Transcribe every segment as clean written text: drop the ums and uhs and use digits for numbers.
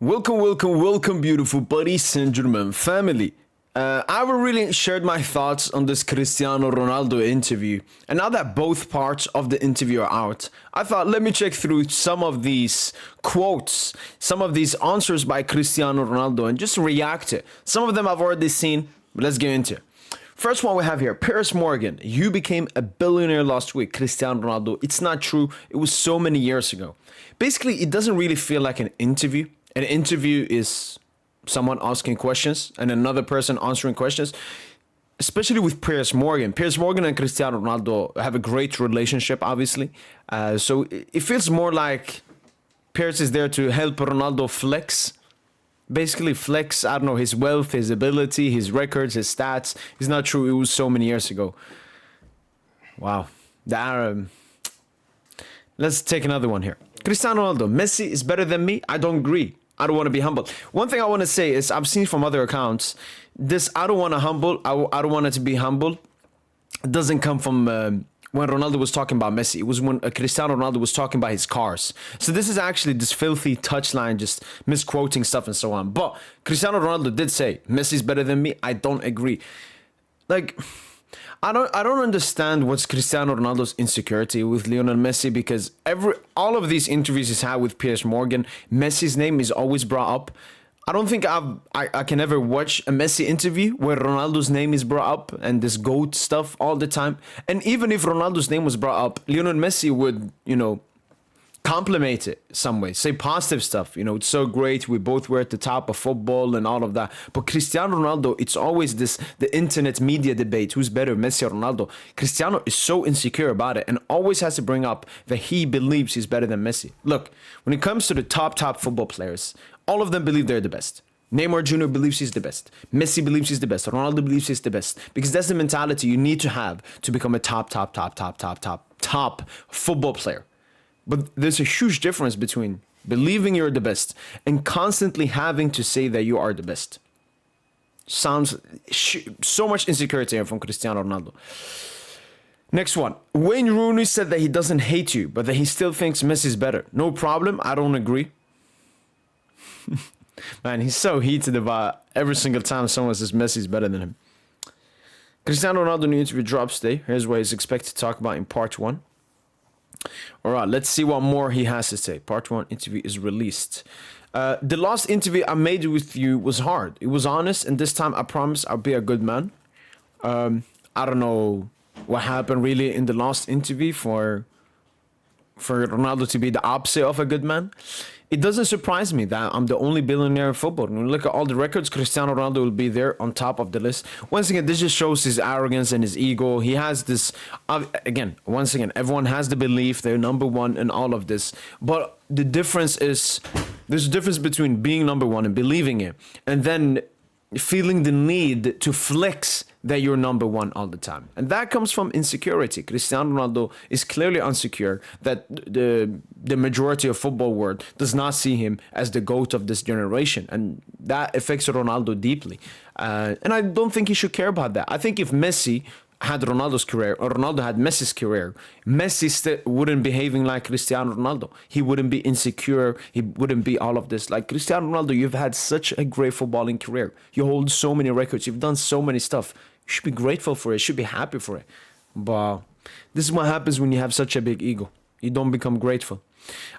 Welcome, beautiful buddies and gentlemen, family. I really shared my thoughts on this Cristiano Ronaldo interview, and now that both parts of the interview are out, I thought let me check through some of these quotes, some of these answers by Cristiano Ronaldo, and just react to it. Some of them I've already seen, but let's get into it. First one we have here, Piers Morgan. You became a billionaire last week, Cristiano Ronaldo. It's not true. It was so many years ago. Basically, it doesn't really feel like an interview. An interview is someone asking questions and another person answering questions, especially with Piers Morgan. Piers Morgan and Cristiano Ronaldo have a great relationship, obviously. So it feels more like Piers is there to help Ronaldo flex. Basically flex, I don't know, his wealth, his ability, his records, his stats. It's not true. It was so many years ago. Wow. Let's take another one here. Cristiano Ronaldo, Messi is better than me? I don't agree. I don't want to be humble. One thing I want to say is I've seen from other accounts, this I don't want to humble, I don't want it to be humble. It doesn't come from when Ronaldo was talking about Messi. It was when Cristiano Ronaldo was talking about his cars. So this is actually this filthy touchline, just misquoting stuff and so on. But Cristiano Ronaldo did say, Messi's better than me. I don't agree. Like, I don't understand what's Cristiano Ronaldo's insecurity with Lionel Messi, because all of these interviews he's had with Piers Morgan, Messi's name is always brought up. I don't think I can ever watch a Messi interview where Ronaldo's name is brought up and this GOAT stuff all the time. And even if Ronaldo's name was brought up, Lionel Messi would, compliment it some way, say positive stuff. It's so great. We both were at the top of football and all of that. But Cristiano Ronaldo, it's always the internet media debate. Who's better, Messi or Ronaldo? Cristiano is so insecure about it and always has to bring up that he believes he's better than Messi. Look, when it comes to the top football players, all of them believe they're the best. Neymar Jr. believes he's the best. Messi believes he's the best. Ronaldo believes he's the best. Because that's the mentality you need to have to become a top football player. But there's a huge difference between believing you're the best and constantly having to say that you are the best. Sounds so much insecurity from Cristiano Ronaldo. Next one. Wayne Rooney said that he doesn't hate you, but that he still thinks Messi's better. No problem. I don't agree. Man, he's so heated about every single time someone says Messi's better than him. Cristiano Ronaldo new interview drops today. Here's what he's expected to talk about in part 1. All right, let's see what more he has to say. Part 1 interview is released. The last interview I made with you was hard. It was honest, and this time I promise I'll be a good man. I don't know what happened really in the last interview for Ronaldo to be the opposite of a good man. It doesn't surprise me that I'm the only billionaire in football. When you look at all the records, Cristiano Ronaldo will be there on top of the list. Once again, this just shows his arrogance and his ego. He has this, once again, everyone has the belief they're number one in all of this. But the difference is, there's a difference between being number one and believing it, and then feeling the need to flex that you're number one all the time. And that comes from insecurity. Cristiano Ronaldo is clearly insecure that the majority of football world does not see him as the GOAT of this generation. And that affects Ronaldo deeply. And I don't think he should care about that. I think if Messi had Ronaldo's career or Ronaldo had Messi's career, Messi wouldn't be behaving like Cristiano Ronaldo. He wouldn't be insecure. He wouldn't be all of this. Like Cristiano Ronaldo, you've had such a great footballing career. You hold so many records. You've done so many stuff. You should be grateful for it. You should be happy for it. But this is what happens when you have such a big ego. You don't become grateful.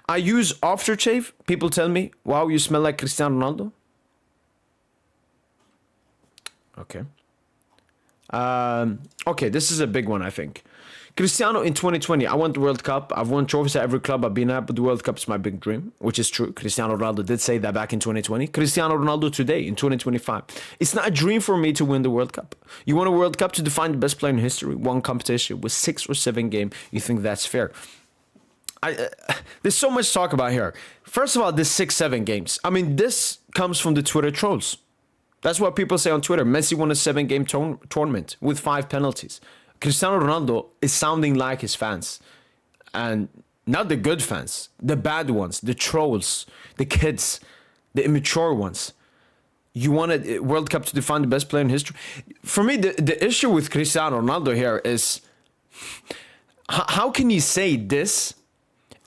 I use aftershave. People tell me, wow, you smell like Cristiano Ronaldo. Okay. Okay, this is a big one, I think. Cristiano in 2020, I won the World Cup. I've won trophies at every club I've been at, but the World Cup is my big dream, which is true. Cristiano Ronaldo did say that back in 2020. Cristiano Ronaldo today in 2025. It's not a dream for me to win the World Cup. You won a World Cup to define the best player in history, one competition with 6 or 7 games. You think that's fair? There's so much to talk about here. First of all, this 6-7 games. I mean, this comes from the Twitter trolls. That's what people say on Twitter. Messi won a 7-game tournament with 5 penalties. Cristiano Ronaldo is sounding like his fans. And not the good fans, the bad ones, the trolls, the kids, the immature ones. You want a World Cup to define the best player in history? For me, the issue with Cristiano Ronaldo here is how can you say this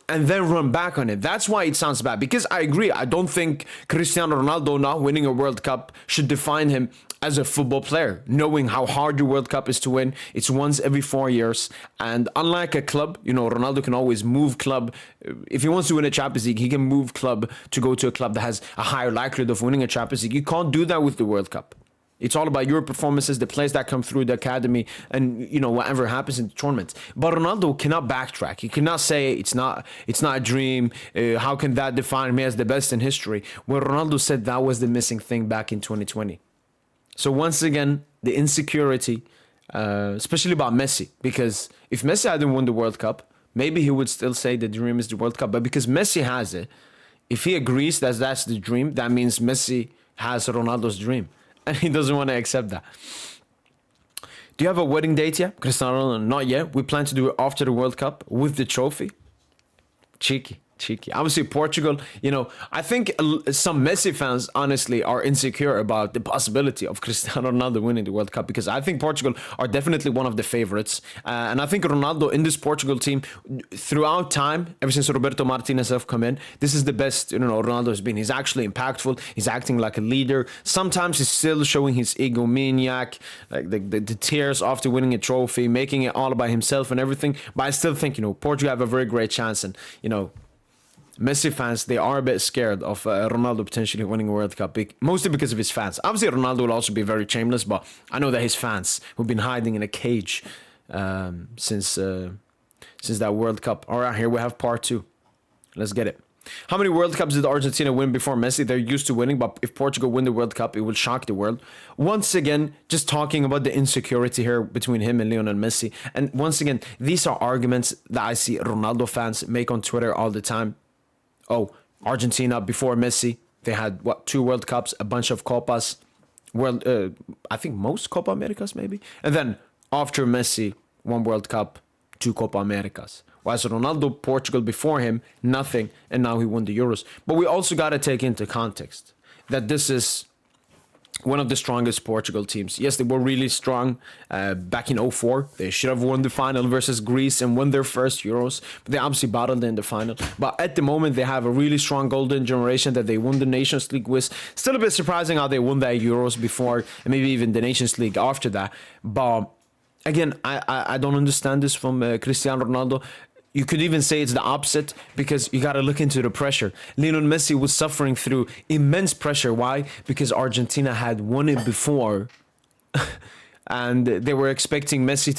and then run back on it. That's why it sounds bad. Because I agree, I don't think Cristiano Ronaldo not winning a World Cup should define him as a football player. Knowing how hard your World Cup is to win, it's once every 4 years. And unlike a club, you know, Ronaldo can always move club. If he wants to win a Champions League, he can move club to go to a club that has a higher likelihood of winning a Champions League. You can't do that with the World Cup. It's all about your performances, the players that come through the academy, and you know whatever happens in the tournament. But Ronaldo cannot backtrack. He cannot say it's not a dream. How can that define me as the best in history? When Ronaldo said that was the missing thing back in 2020. So once again, the insecurity, especially about Messi, because if Messi hadn't won the World Cup, maybe he would still say the dream is the World Cup. But because Messi has it, if he agrees that that's the dream, that means Messi has Ronaldo's dream. And he doesn't want to accept that. Do you have a wedding date yet? Cristiano Ronaldo, not yet. We plan to do it after the World Cup with the trophy. Cheeky. Obviously, Portugal, you know, I think some Messi fans, honestly, are insecure about the possibility of Cristiano Ronaldo winning the World Cup, because I think Portugal are definitely one of the favorites. And I think Ronaldo in this Portugal team, throughout time, ever since Roberto Martinez have come in, this is the best, you know, Ronaldo has been. He's actually impactful. He's acting like a leader. Sometimes he's still showing his egomaniac, like the tears after winning a trophy, making it all about himself and everything. But I still think, you know, Portugal have a very great chance. And, you know, Messi fans, they are a bit scared of Ronaldo potentially winning a World Cup, mostly because of his fans. Obviously, Ronaldo will also be very shameless, but I know that his fans who've been hiding in a cage since that World Cup. All right, here we have part 2. Let's get it. How many World Cups did Argentina win before Messi? They're used to winning, but if Portugal win the World Cup, it will shock the world. Once again, just talking about the insecurity here between him and Lionel Messi. And once again, these are arguments that I see Ronaldo fans make on Twitter all the time. Oh, Argentina before Messi, they had what, 2 World Cups, a bunch of Copas, I think most Copa Americas maybe, and then after Messi, 1 World Cup, 2 Copa Americas. Whereas Ronaldo, Portugal before him, nothing, and now he won the Euros. But we also got to take into context that this is one of the strongest Portugal teams. Yes, they were really strong back in 2004. They should have won the final versus Greece and won their first Euros. But they obviously battled in the final. But at the moment, they have a really strong golden generation that they won the Nations League with. Still a bit surprising how they won that Euros before, and maybe even the Nations League after that. But again, I don't understand this from Cristiano Ronaldo. You could even say it's the opposite, because you got to look into the pressure. Lionel Messi was suffering through immense pressure. Why? Because Argentina had won it before. And they were expecting Messi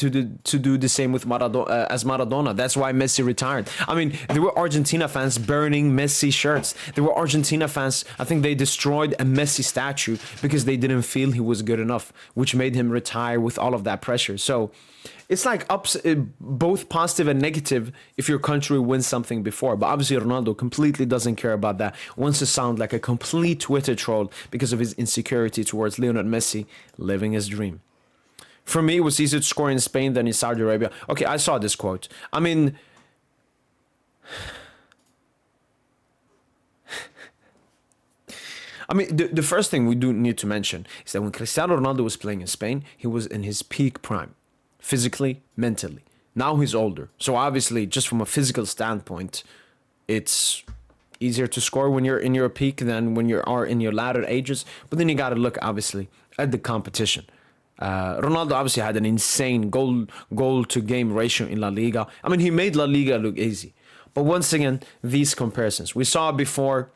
to do the same with Maradona. That's why Messi retired. I mean, there were Argentina fans burning Messi shirts. There were Argentina fans, I think they destroyed a Messi statue because they didn't feel he was good enough, which made him retire with all of that pressure. So it's like both positive and negative if your country wins something before. But obviously Ronaldo completely doesn't care about that. Wants to sound like a complete Twitter troll because of his insecurity towards Lionel Messi living his dream. For me, it was easier to score in Spain than in Saudi Arabia. Okay, I saw this quote. I mean, the first thing we do need to mention is that when Cristiano Ronaldo was playing in Spain, he was in his peak prime, physically, mentally. Now he's older. So obviously, just from a physical standpoint, it's easier to score when you're in your peak than when you are in your latter ages. But then you got to look, obviously, at the competition. Ronaldo obviously had an insane goal to game ratio in La Liga. I mean, he made La Liga look easy. But once again, these comparisons. We saw before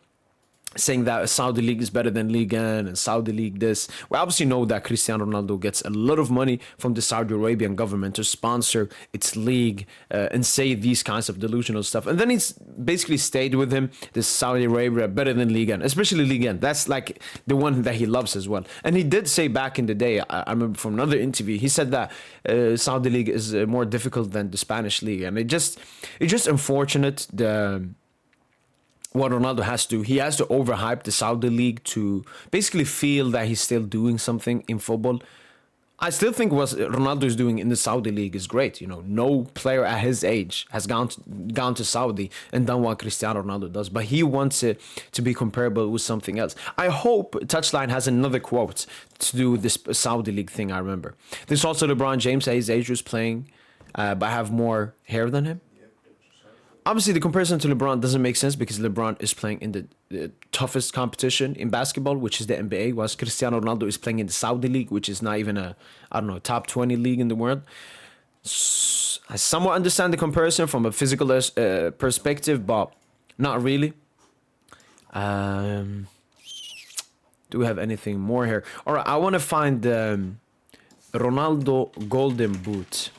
saying that Saudi League is better than Liga and Saudi League this. We obviously know that Cristiano Ronaldo gets a lot of money from the Saudi Arabian government to sponsor its league and say these kinds of delusional stuff. And then it's basically stayed with him, this Saudi Arabia better than Liga, especially Liga. That's like the one that he loves as well. And he did say back in the day, I remember from another interview, he said that Saudi League is more difficult than the Spanish League. And it's just unfortunate what Ronaldo has to do. He has to overhype the Saudi League to basically feel that he's still doing something in football. I still think what Ronaldo is doing in the Saudi League is great. You know, no player at his age has gone to Saudi and done what Cristiano Ronaldo does. But he wants it to be comparable with something else. I hope Touchline has another quote to do with this Saudi League thing I remember. There's also LeBron James at his age was playing, but have more hair than him. obviously the comparison to LeBron doesn't make sense because LeBron is playing in the toughest competition in basketball, which is the NBA, whilst Cristiano Ronaldo is playing in the Saudi League, which is not even a, I don't know, top 20 league in the world. I somewhat understand the comparison from a physical perspective, but not really. Do we have anything more here? All right, I want to find Ronaldo Golden Boot,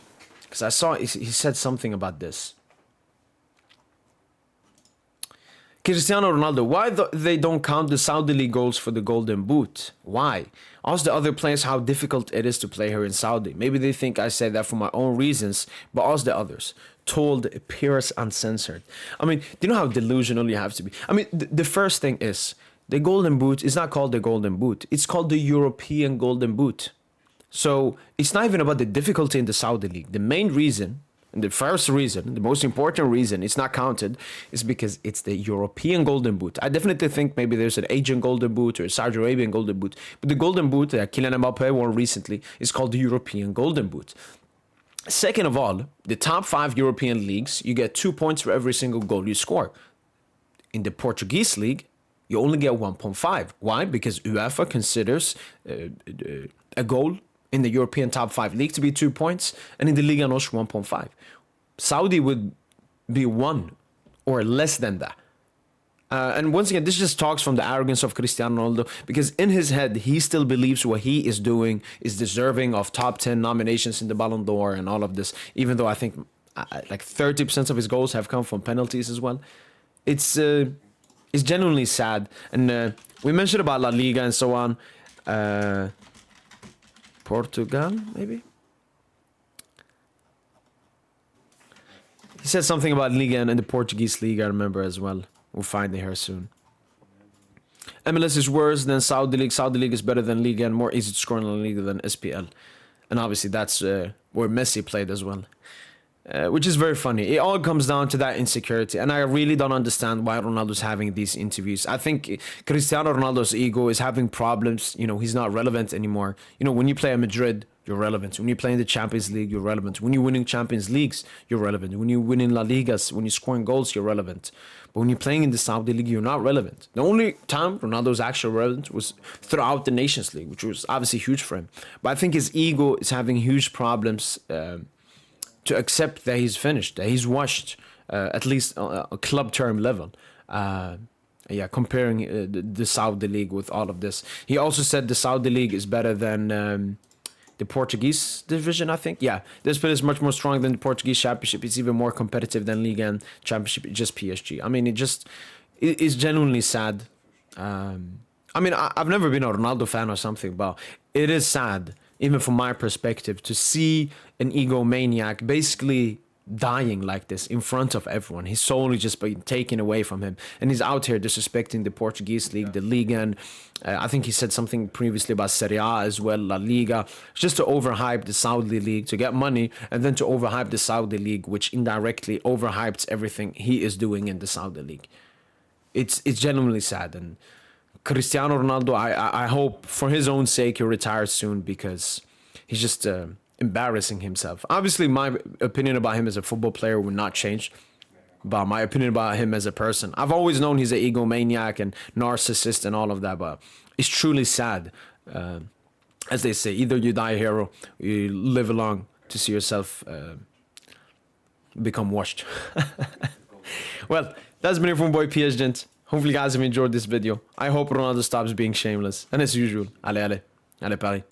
because I saw he said something about this. Cristiano Ronaldo, why they don't count the Saudi League goals for the Golden Boot? Why? Ask the other players how difficult it is to play here in Saudi. Maybe they think I say that for my own reasons, but ask the others. Told Piers Uncensored. I mean, do you know how delusional you have to be? I mean, the first thing is, the Golden Boot is not called the Golden Boot. It's called the European Golden Boot. So it's not even about the difficulty in the Saudi League. The main reason, and the first reason, the most important reason it's not counted is because it's the European Golden Boot. I definitely think maybe there's an Asian Golden Boot or a Saudi Arabian Golden Boot. But the Golden Boot that Kylian Mbappe won recently is called the European Golden Boot. Second of all, the top 5 European leagues, you get 2 points for every single goal you score. In the Portuguese league, you only get 1.5. Why? Because UEFA considers a goal in the European top 5 league to be 2 points, and in the Liga NOS 1.5. Saudi would be 1 or less than that. And once again, this just talks from the arrogance of Cristiano Ronaldo, because in his head, he still believes what he is doing is deserving of top 10 nominations in the Ballon d'Or and all of this, even though I think like 30% of his goals have come from penalties as well. It's genuinely sad. And we mentioned about La Liga and so on. Portugal, maybe? He said something about Liga and the Portuguese league, I remember as well. We'll find it here soon. MLS is worse than Saudi League. Saudi League is better than Liga and more easy to score in La Liga than SPL. And obviously that's where Messi played as well. Which is very funny. It all comes down to that insecurity. And I really don't understand why Ronaldo's having these interviews. I think Cristiano Ronaldo's ego is having problems. You know, he's not relevant anymore. You know, when you play at Madrid, you're relevant. When you play in the Champions League, you're relevant. When you're winning Champions Leagues, you're relevant. When you're winning La Ligas, when you're scoring goals, you're relevant. But when you're playing in the Saudi League, you're not relevant. The only time Ronaldo's actually relevant was throughout the Nations League, which was obviously huge for him. But I think his ego is having huge problems to accept that he's finished, that he's washed, at least on a club term level. Yeah, comparing the Saudi League with all of this. He also said the Saudi League is better than the Portuguese division, I think. Yeah, this bit is much more strong than the Portuguese Championship. It's even more competitive than Liga and Championship, just PSG. I mean, it's genuinely sad. I mean, I've never been a Ronaldo fan or something, but it is sad, even from my perspective, to see an egomaniac basically dying like this in front of everyone. His soul is just being taken away from him, and he's out here disrespecting the Portuguese league, the Liga, and I think he said something previously about Serie A as well, La Liga, just to overhype the Saudi league to get money, and then to overhype the Saudi league, which indirectly overhypes everything he is doing in the Saudi league. It's genuinely sad. And Cristiano Ronaldo, I hope for his own sake he retires soon, because he's just embarrassing himself. Obviously, my opinion about him as a football player will not change, but my opinion about him as a person, I've always known he's an egomaniac and narcissist and all of that, but it's truly sad. As they say, either you die a hero, or you live along to see yourself become washed. Well, that's been it from boy PS Gent. Hopefully you guys have enjoyed this video. I hope Ronaldo stops being shameless. And as usual, allez, allez, allez Paris.